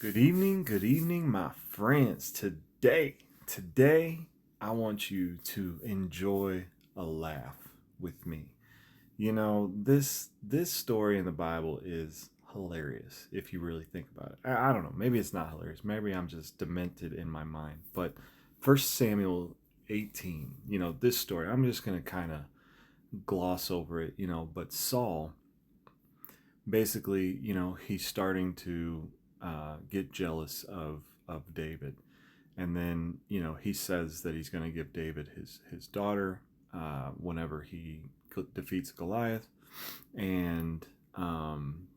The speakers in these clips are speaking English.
Good evening, my friends. Today, I want you to enjoy a laugh with me. This story in the Bible is hilarious if you really think about it. I don't know. Maybe it's not hilarious. Maybe I'm just demented in my mind. But First Samuel 18. This story. I'm just gonna kind of gloss over it. But Saul basically, he's starting to get jealous of David, and then he says that he's going to give David his daughter whenever he defeats Goliath, and um,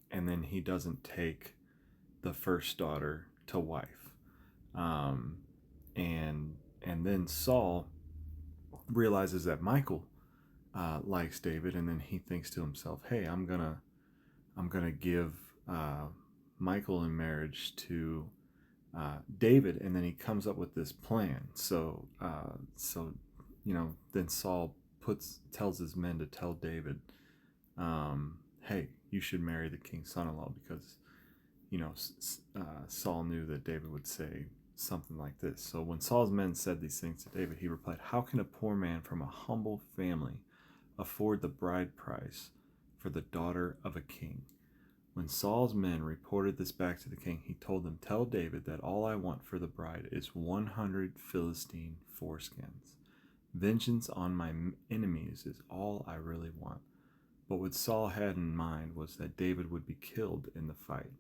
and then he doesn't take the first daughter to wife, um, and then Saul realizes that Michal likes David, and then he thinks to himself, "Hey, I'm gonna give Michal in marriage to David," and then he comes up with this plan. Then Saul tells his men to tell David, "Hey, you should marry the king's son-in-law," because Saul knew that David would say something like this. So when Saul's men said these things to David, he replied, "How can a poor man from a humble family afford the bride price for the daughter of a king?" When Saul's men reported this back to the king, he told them, "Tell David that all I want for the bride is 100 Philistine foreskins. Vengeance on my enemies is all I really want." But what Saul had in mind was that David would be killed in the fight.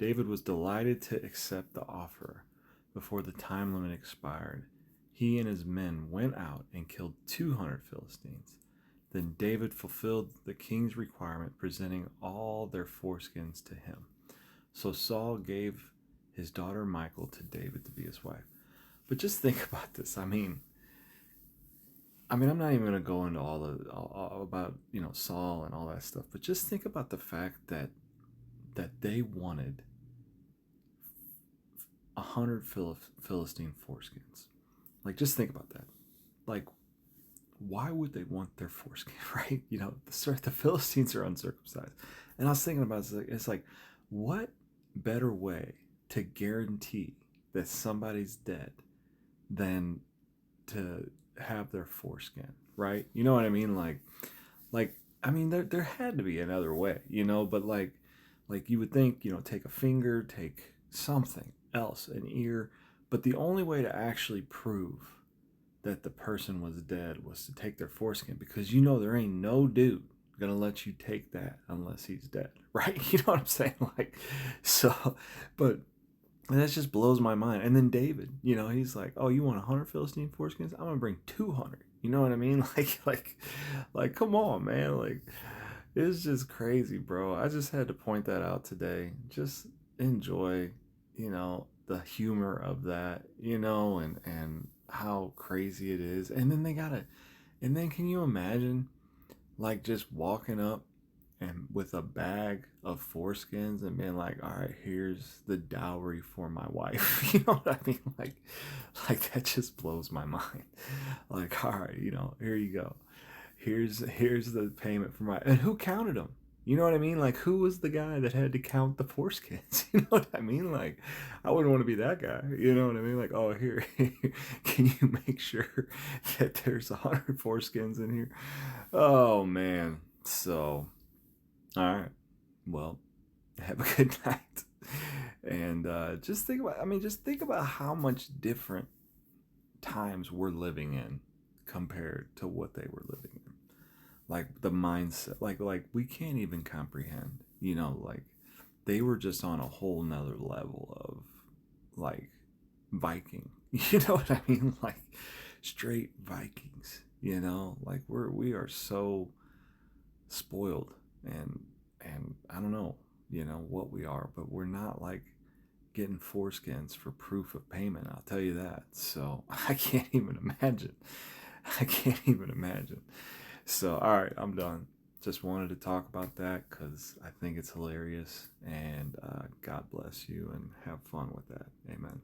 David was delighted to accept the offer. Before the time limit expired, he and his men went out and killed 200 Philistines. Then David fulfilled the king's requirement, presenting all their foreskins to him. So Saul gave his daughter Michal to David to be his wife. But just think about this. I'm not even going to go into all about Saul and all that stuff. But just think about the fact that they wanted 100 Philistine foreskins. Like, just think about that. Like, why would they want their foreskin, right? The Philistines are uncircumcised. And I was thinking about it's like, what better way to guarantee that somebody's dead than to have their foreskin, right? You know what I mean? There had to be another way, but like you would think, take a finger, take something else, an ear, but the only way to actually prove that the person was dead was to take their foreskin, because there ain't no dude gonna let you take that unless he's dead, right? You know what I'm saying? But that just blows my mind. And then David, he's like, "Oh, you want 100 Philistine foreskins? I'm gonna bring 200." You know what I mean? Like, come on, man. Like, it's just crazy, bro. I just had to point that out today. Just enjoy, the humor of that, and how crazy it is. And then can you imagine, like, just walking up and with a bag of foreskins and being like, "All right, here's the dowry for my wife." You know what I mean? Like that just blows my mind. Like, all right, here you go. Here's the payment for my, and who counted them? You know what I mean? Like, who was the guy that had to count the foreskins? You know what I mean? Like, I wouldn't want to be that guy. You know what I mean? Like, "Oh, here, can you make sure that there's 100 foreskins in here?" Oh, man. So, all right. Well, have a good night. And just think about how much different times we're living in compared to what they were living in. Like, the mindset, like we can't even comprehend, like, they were just on a whole nother level of, like, Viking. You know what I mean? Like, straight Vikings, like we are so spoiled, and I don't know, what we are, but we're not like getting foreskins for proof of payment, I'll tell you that. So I can't even imagine. So, all right, I'm done. Just wanted to talk about that because I think it's hilarious, and God bless you, and have fun with that. Amen.